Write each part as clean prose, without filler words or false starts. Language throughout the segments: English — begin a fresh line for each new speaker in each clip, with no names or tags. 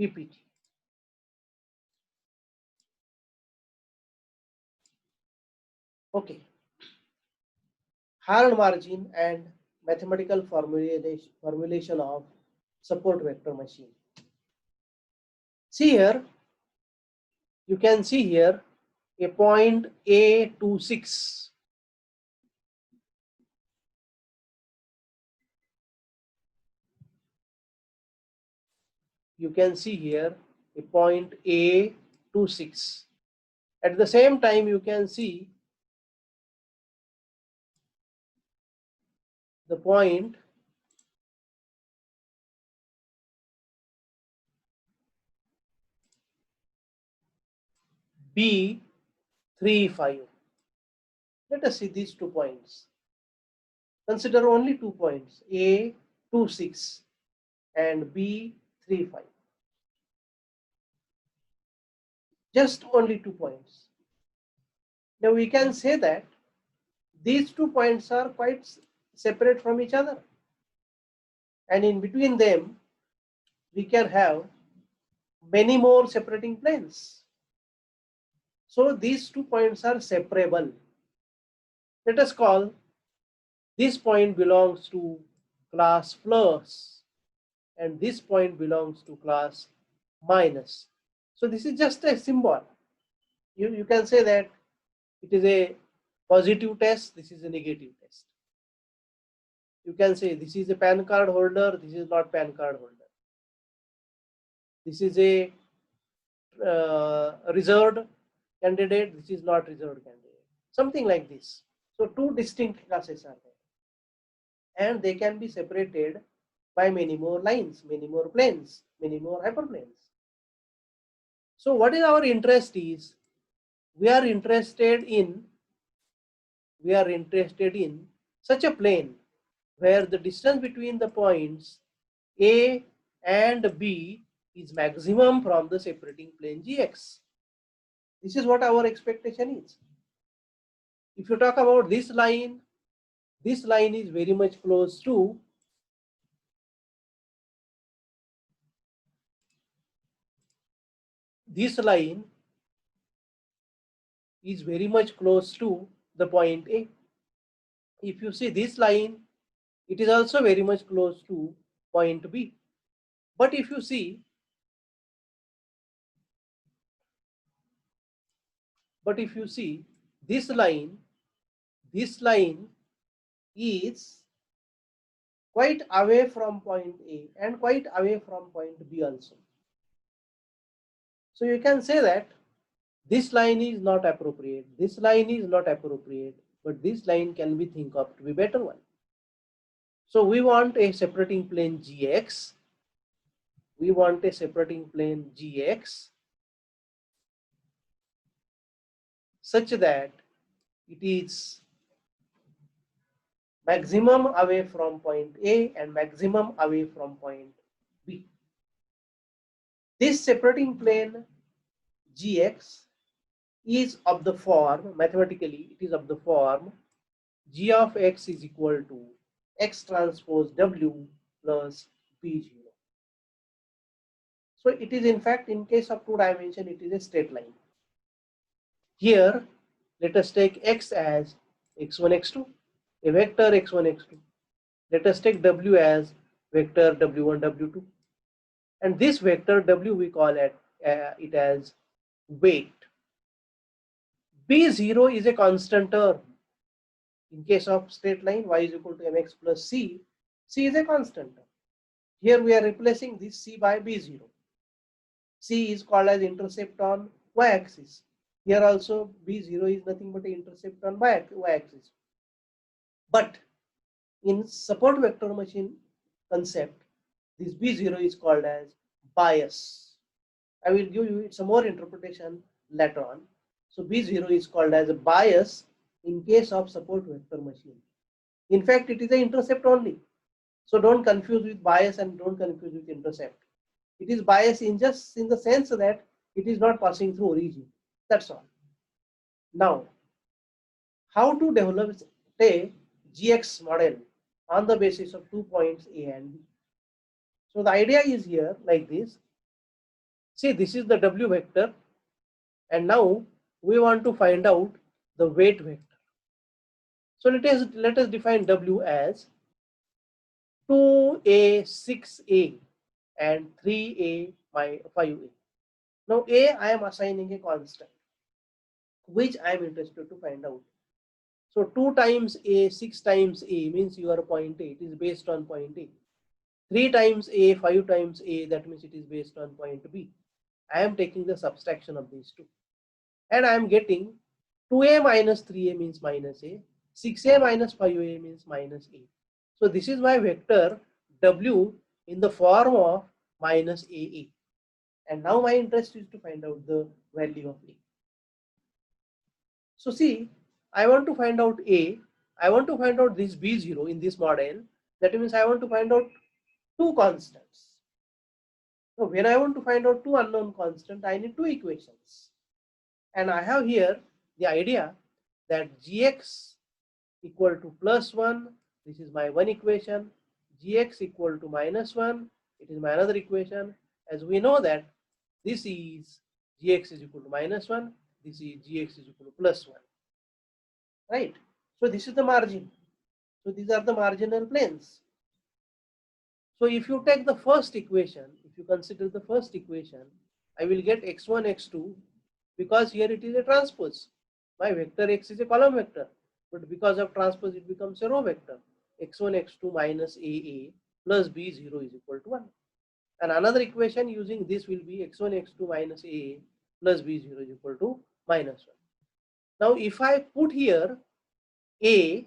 PPT. Okay. Hard margin and mathematical formulation of support vector machine. See here, you can see here a point A26. You can see here a point A26. At the same time, you can see the point B35. Let us see these 2 points. Consider only 2 points, A26 and B35. Just only 2 points. Now we can say that these 2 points are quite separate from each other. And in between them, we can have many more separating planes. So these 2 points are separable. Let us call this point belongs to class plus and this point belongs to class minus. So this is just a symbol. You can say that it is a positive test, this is a negative test. You can say this is a PAN card holder, this is not PAN card holder. This is a reserved candidate, this is not reserved candidate. Something like this. So 2 distinct classes are there. And they can be separated by many more lines, many more planes, many more hyperplanes. So what is our interest is, we are interested in such a plane where the distance between the points A and B is maximum from the separating plane Gx. This is what our expectation is. If you talk about this line is very much close to this line is very much close to the point A. If you see this line, it is also very much close to point B. But if you see, this line is quite away from point A and quite away from point B also. So you can say that this line is not appropriate, this line is not appropriate, but this line can be think of to be better one. So we want a separating plane Gx. We want a separating plane Gx such that it is maximum away from point A and maximum away from point B. This separating plane Gx is of the form, mathematically it is of the form G of x is equal to x transpose W plus B0. So it is in fact, in case of 2 dimension, it is a straight line. Here let us take x as x1 x2, a vector x1 x2. Let us take W as vector W1 W2, and this vector W we call it as weight. B0 is a constant term. In case of straight line, y is equal to mx plus c, c is a constant term. Here we are replacing this c by B0. C is called as intercept on y-axis. Here also B0 is nothing but an intercept on y-axis. But in support vector machine concept, this B0 is called as bias. I will give you some more interpretation later on. So B0 is called as a bias in case of support vector machine. In fact, it is an intercept only. So don't confuse with bias and don't confuse with intercept. It is bias in the sense that it is not passing through origin. That's all. Now, how to develop a GX model on the basis of 2 points A and B? So the idea is here like this. See, this is the W vector, and now we want to find out the weight vector. So let us define W as 2a, 6a, and 3a, 5a. Now a I am assigning a constant, which I am interested to find out. So 2 times a, 6 times a means your point A. It is based on point A. 3 times a, 5 times a, that means it is based on point B. I am taking the subtraction of these two, and I am getting 2a minus 3a means minus a, 6a minus 5a means minus a. So this is my vector W in the form of minus AA. And now my interest is to find out the value of A. So see, I want to find out A. I want to find out this B0 in this model. That means I want to find out two constants. So when I want to find out two unknown constants, I need two equations. And I have here the idea that Gx equal to plus 1. This is my one equation. Gx equal to minus 1. It is my another equation. As we know that this is Gx is equal to minus 1. This is Gx is equal to plus 1. Right? So this is the margin. So these are the marginal planes. So if you take the first equation, if you consider the first equation, I will get x1, x2, because here it is a transpose. My vector x is a column vector, but because of transpose it becomes a row vector. x1, x2 minus AA plus B0 is equal to 1. And another equation using this will be x1, x2 minus AA plus B0 is equal to minus 1. Now if I put here A,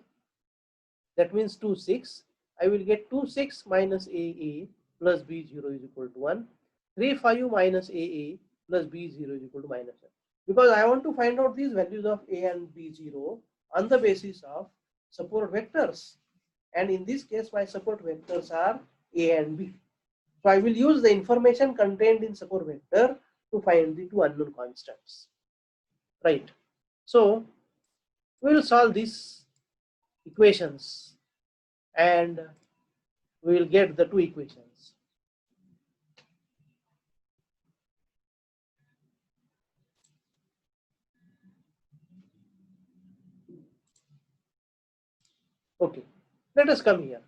that means 2, 6, I will get 2, 6 minus AA plus B0 is equal to 1. 3, 5 minus AA plus B0 is equal to minus 1. Because I want to find out these values of A and B0 on the basis of support vectors. And in this case, my support vectors are A and B. So I will use the information contained in support vector to find the two unknown constants. Right. So we will solve these equations and we will get the two equations. Okay, let us come here.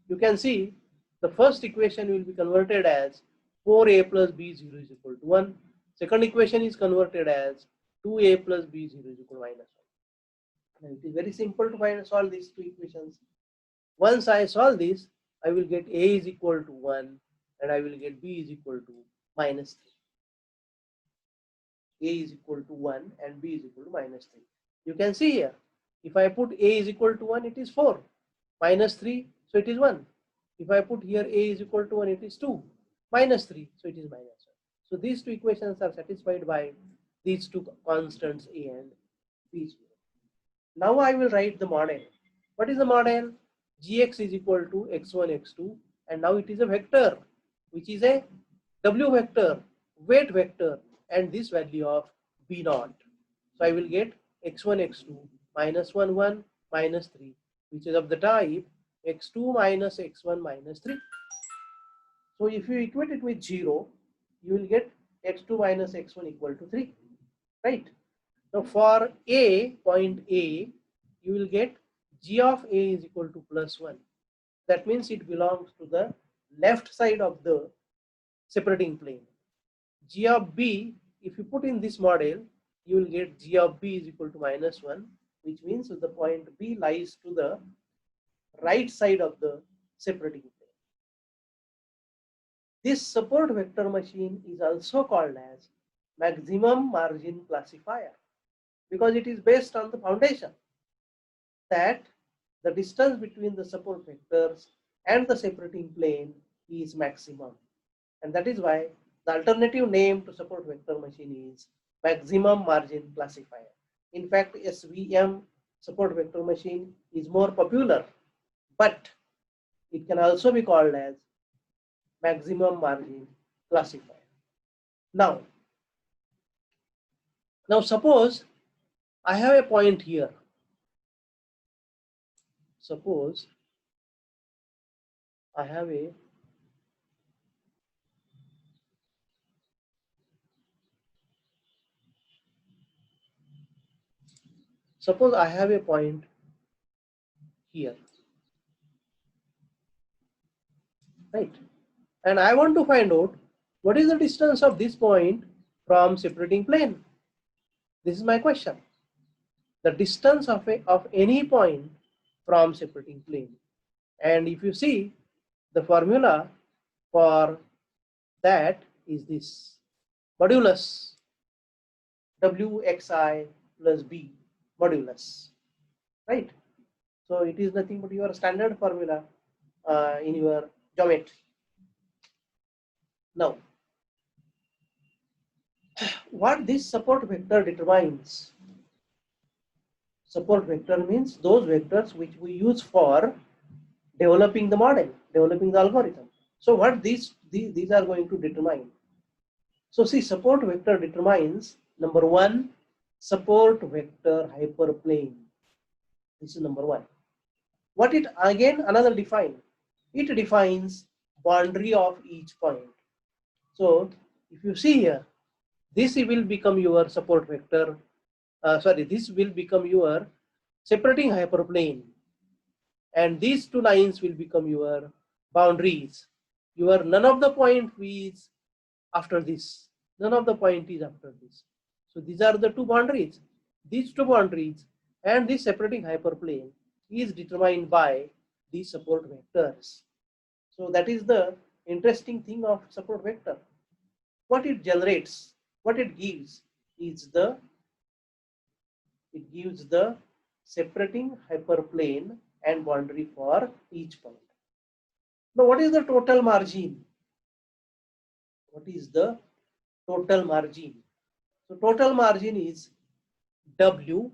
You can see the first equation will be converted as 4a plus b0 is equal to 1. Second equation is converted as 2a plus b0 is equal to minus 1. And it is very simple to solve these two equations. Once I solve this, I will get a is equal to 1 and I will get b is equal to minus 3. A is equal to 1 and b is equal to minus 3. You can see here, if I put a is equal to 1, it is 4. Minus 3, so it is 1. If I put here a is equal to 1, it is 2. Minus 3, so it is minus 1. So these two equations are satisfied by these two constants a and b0. Now I will write the model. What is the model? Gx is equal to x1, x2, and now it is a vector, which is a w vector, weight vector, and this value of b0. So I will get x1, x2 minus 1, 1, minus 3, which is of the type x2 minus x1 minus 3. So if you equate it with 0, you will get x2 minus x1 equal to 3, right? Now for a, point A, you will get g of A is equal to plus 1. That means it belongs to the left side of the separating plane. G of B, if you put in this model, you will get g of B is equal to minus 1, which means the point B lies to the right side of the separating plane. This support vector machine is also called as maximum margin classifier because it is based on the foundation that the distance between the support vectors and the separating plane is maximum. And that is why the alternative name to support vector machine is maximum margin classifier. In fact, SVM, support vector machine, is more popular, but it can also be called as maximum margin classifier. Now suppose I have a point here. Suppose I have a Suppose I have a point here, right? And I want to find out what is the distance of this point from separating plane. This is my question. The distance of any point from separating plane. And if you see, the formula for that is this modulus Wxi plus b modulus, right? So it is nothing but your standard formula in your geometry. Now, what this support vector determines? Support vector means those vectors which we use for developing the model, developing the algorithm. So what these are going to determine? So see, support vector determines number one, support vector hyperplane. This is number one. What it again another define? It defines boundary of each point. So if you see here, this will become your support vector. This will become your separating hyperplane, and these two lines will become your boundaries. Your none of the point is after this. None of the point is after this. So these are the two boundaries. These two boundaries and this separating hyperplane is determined by the support vectors. So that is the interesting thing of support vector. What it generates, what it gives is the separating hyperplane and boundary for each point. Now what is the total margin? What is the total margin? So total margin is W.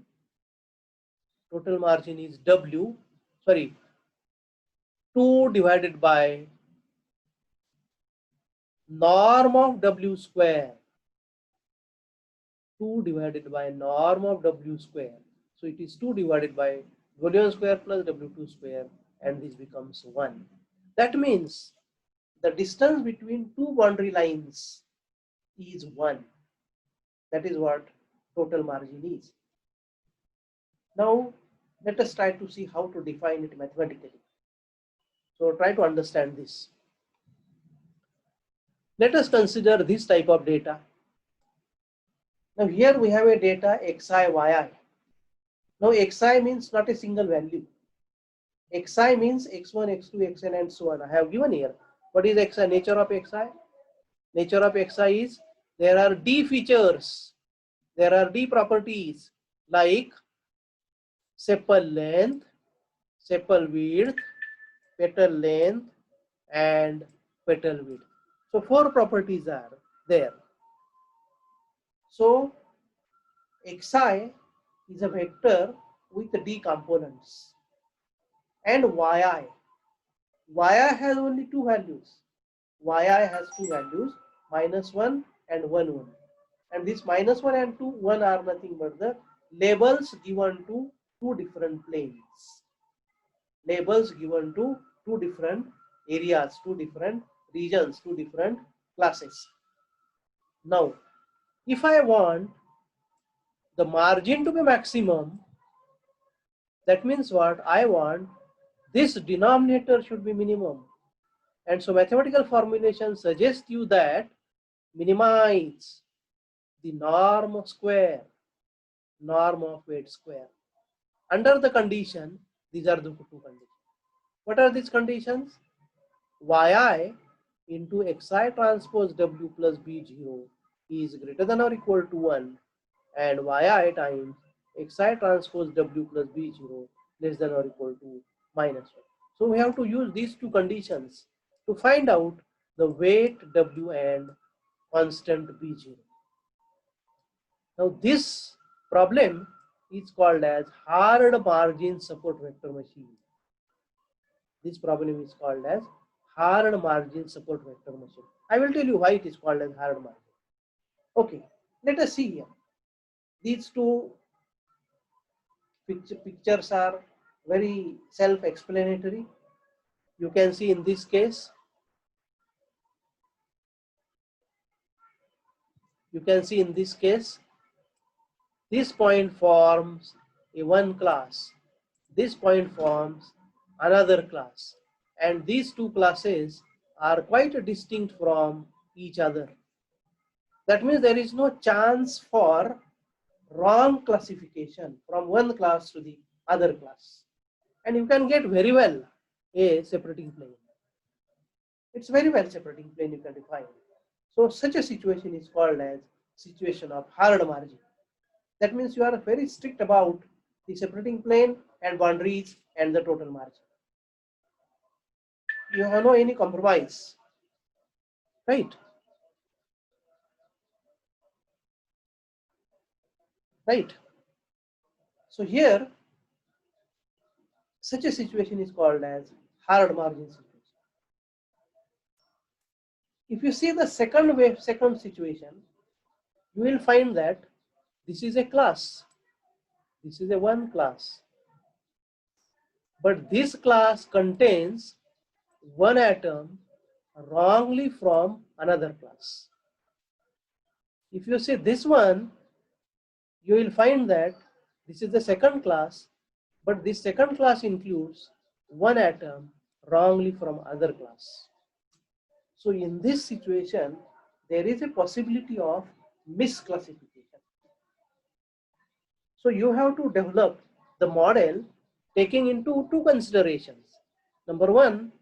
Total margin is 2 divided by norm of W square. 2 divided by norm of W square. So it is 2 divided by W1 square plus W2 square, and this becomes 1. That means the distance between two boundary lines is 1. That is what total margin is. Now let us try to see how to define it mathematically. So try to understand this. Let us consider this type of data. Now here we have a data xi, yi. Now xi means not a single value. Xi means x1, x2, xn and so on. I have given here. What is xi? Nature of xi? Nature of xi is there are d features. There are d properties like sepal length, sepal width, petal length and petal width. So 4 properties are there. So xi is a vector with d components, and yi has only 2 values. Yi has 2 values, -1 and 1, 1. And this -1 and 2, 1 are nothing but the labels given to 2 different planes. Labels given to 2 different areas, 2 different regions, 2 different classes. Now, if I want the margin to be maximum, that means what? I want this denominator should be minimum. And so mathematical formulation suggests you that minimize the norm of square, norm of weight square. Under the condition, these are the 2 conditions. What are these conditions? Yi into xi transpose w plus b0 is greater than or equal to 1, and yi times xi transpose w plus b0 less than or equal to -1. So we have to use these 2 conditions to find out the weight w and constant b0. Now this problem is called as hard margin support vector machine. This problem is called as hard margin support vector machine. I will tell you why it is called as hard margin. Okay, let us see here. These 2 pictures are very self-explanatory. You can see in this case, this point forms a one class, this point forms another class, and these two classes are quite distinct from each other. That means there is no chance for wrong classification from one class to the other class. And you can get very well a separating plane. It's very well separating plane you can define. So such a situation is called as situation of hard margin. That means you are very strict about the separating plane and boundaries and the total margin. You have no any compromise, right? Right. So here, such a situation is called as hard margin situation. If you see the second situation, you will find that this is a class. This is a one class. But this class contains one atom wrongly from another class. If you see this one, you will find that this is the second class, but this second class includes one atom wrongly from other class. So in this situation, there is a possibility of misclassification. So you have to develop the model taking into two considerations. Number one,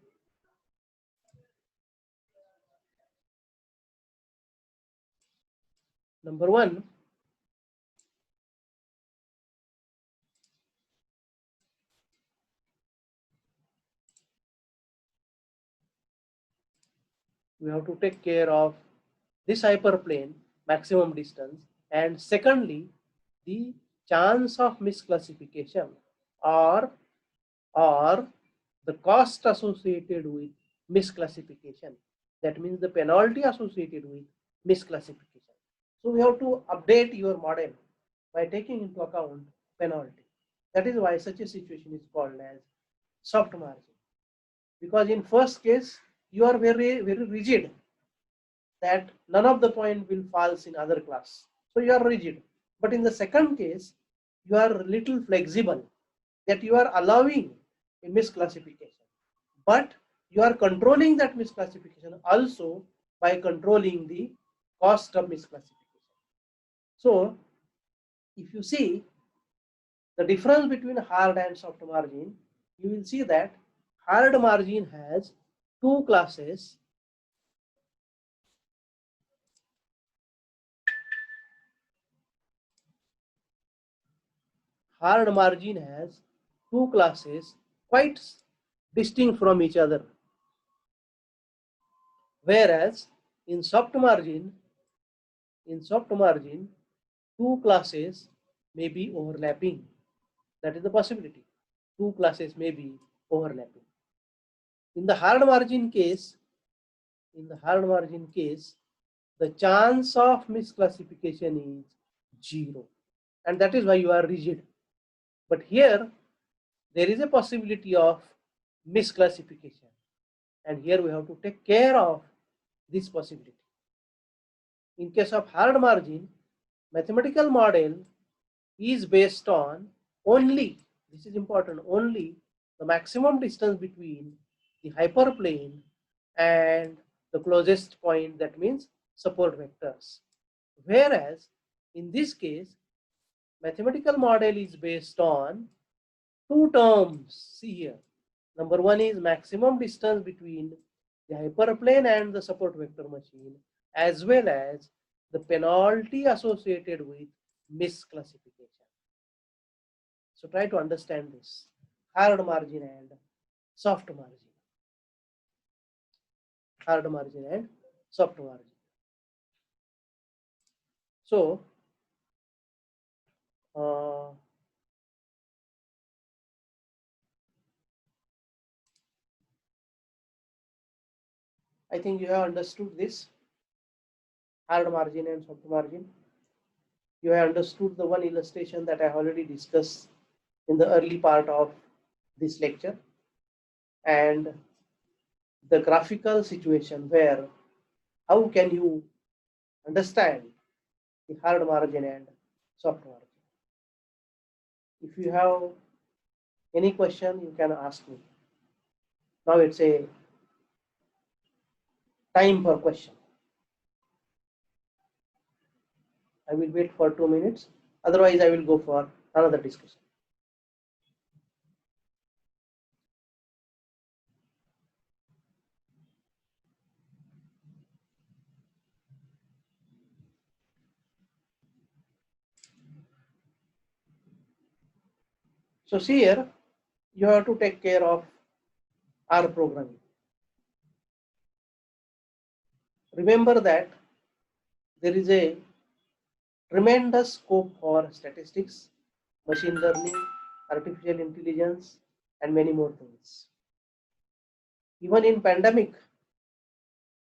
we have to take care of this hyperplane maximum distance, and secondly, the chance of misclassification or the cost associated with misclassification. That means the penalty associated with misclassification. So we have to update your model by taking into account penalty. That is why such a situation is called as soft margin. Because in first case, you are very rigid that none of the point will falls in other class. So you are rigid. But in the second case, you are little flexible that you are allowing a misclassification. But you are controlling that misclassification also by controlling the cost of misclassification. So if you see the difference between hard and soft margin, you will see that hard margin has two classes. Hard margin has two classes quite distinct from each other. Whereas in soft margin, two classes may be overlapping. That is the possibility. Two classes may be overlapping. In the hard margin case, the chance of misclassification is 0. And that is why you are rigid. But here, there is a possibility of misclassification. And here we have to take care of this possibility. In case of hard margin, mathematical model is based on only, this is important, only the maximum distance between the hyperplane and the closest point, that means support vectors. Whereas in this case, mathematical model is based on two terms. See here. Number one is maximum distance between the hyperplane and the support vector machine, as well as the penalty associated with misclassification. So try to understand this. Hard margin and soft margin. Hard margin and soft margin. So I think you have understood this. Hard margin and soft margin. You have understood the one illustration that I have already discussed in the early part of this lecture, and the graphical situation where how can you understand the hard margin and soft margin. If you have any question, you can ask me. Now it's a time for question. I will wait for 2 minutes. Otherwise, I will go for another discussion. So see here, you have to take care of R programming. Remember that there is a tremendous scope for statistics, machine learning, artificial intelligence, and many more things. Even in pandemic,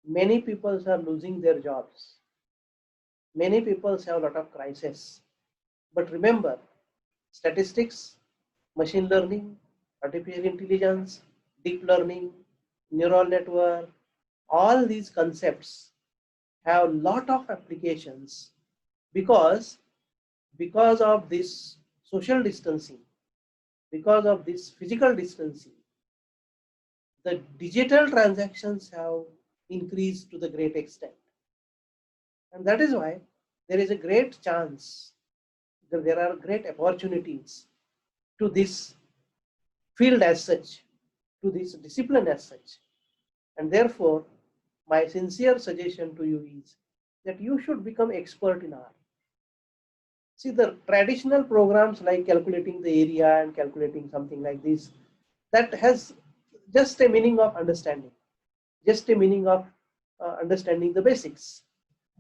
many people are losing their jobs. Many people have a lot of crisis. But remember, statistics, machine learning, artificial intelligence, deep learning, neural network, all these concepts have a lot of applications because of this social distancing, because of this physical distancing, the digital transactions have increased to the great extent. And that is why there is a great chance that there are great opportunities to this field as such, to this discipline as such. And therefore, my sincere suggestion to you is that you should become expert in R. See, the traditional programs like calculating the area and calculating something like this, that has just a meaning of understanding, just a meaning of understanding the basics.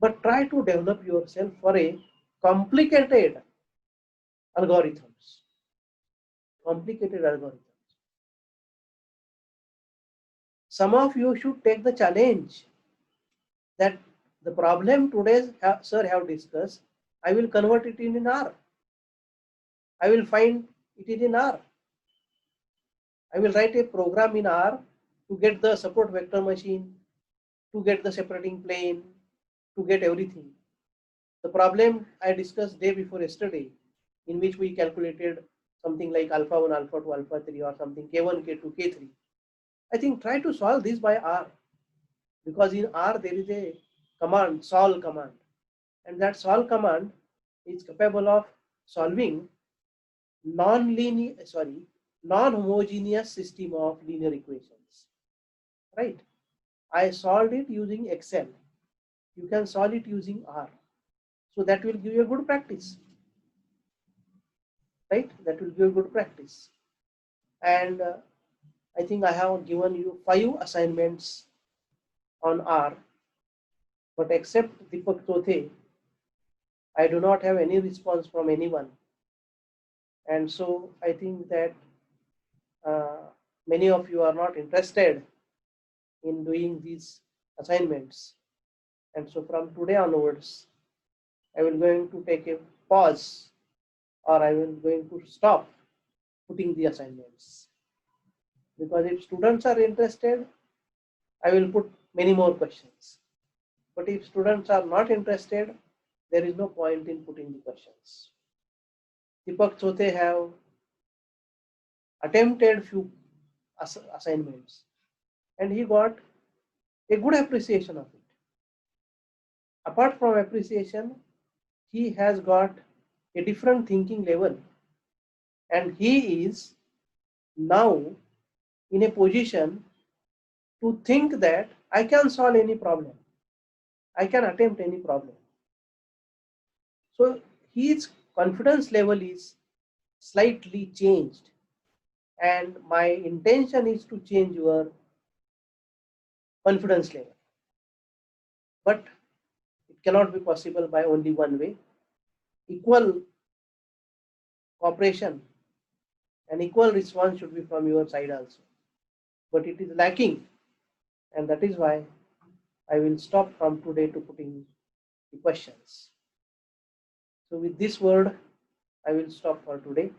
But try to develop yourself for a complicated algorithms. Complicated algorithms. Some of you should take the challenge that the problem today sir have discussed, I will convert it in R. I will find it is in R. I will write a program in R to get the support vector machine, to get the separating plane, to get everything. The problem I discussed day before yesterday, in which we calculated something like alpha 1, alpha 2, alpha 3 or something, K1, K2, K3. I think try to solve this by R, because in R there is a command, solve command, and that solve command is capable of solving non-homogeneous system of linear equations, right? I solved it using Excel. You can solve it using R. So that will give you a good practice, right? That will give you a good practice. And I think I have given you 5 assignments on R, but except Deepak Tothe, I do not have any response from anyone. And so I think that many of you are not interested in doing these assignments. And so from today onwards, I will going to take a pause, or I will going to stop putting the assignments. Because if students are interested, I will put many more questions. But if students are not interested, there is no point in putting the questions. Deepak Tothe have attempted few assignments and he got a good appreciation of it. Apart from appreciation, he has got a different thinking level, and he is now in a position to think that I can solve any problem, I can attempt any problem. So his confidence level is slightly changed, and my intention is to change your confidence level. But it cannot be possible by only one way. Equal cooperation and equal response should be from your side also. But it is lacking, and that is why I will stop from today to putting the questions. So with this word, I will stop for today.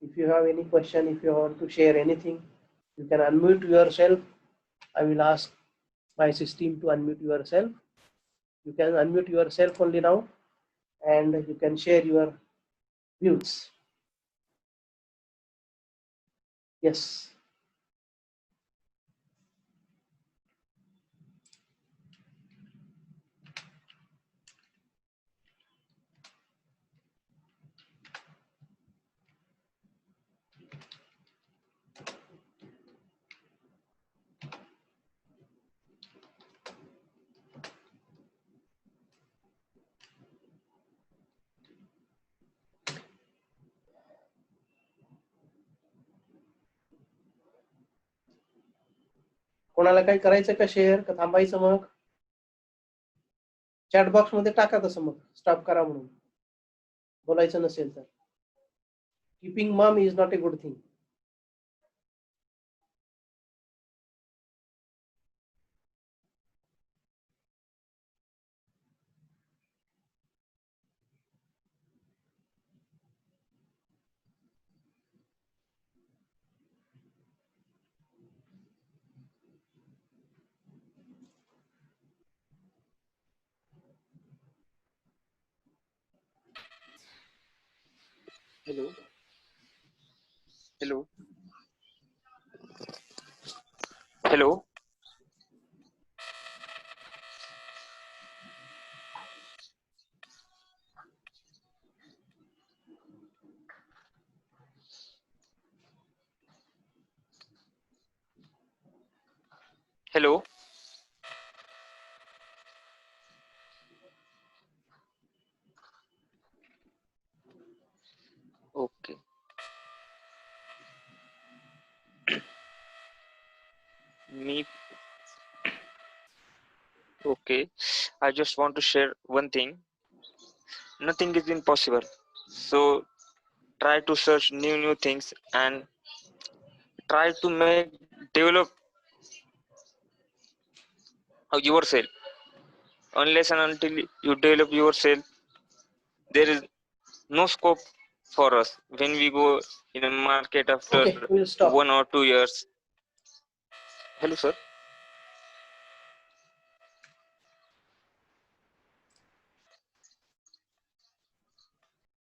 If you have any question, if you want to share anything, you can unmute yourself. I will ask my system to unmute yourself. You can unmute yourself only now, and you can share your views. Yes. कोणाला काही करायचं का share का थांबायचं मग? Chat box मध्ये टाका तसं मग stop करा म्हणून, बोलायचं नसेल तर. कीपिंग मम is not a good thing.
Hello. Hello. Hello. Hello. Okay. Me. Okay. I just want to share one thing. Nothing is impossible. So try to search new things and try to make develop yourself. Unless and until you develop yourself, there is no scope for us when we go in a market after
Okay, we'll stop.
1 or 2 years. Hello, sir.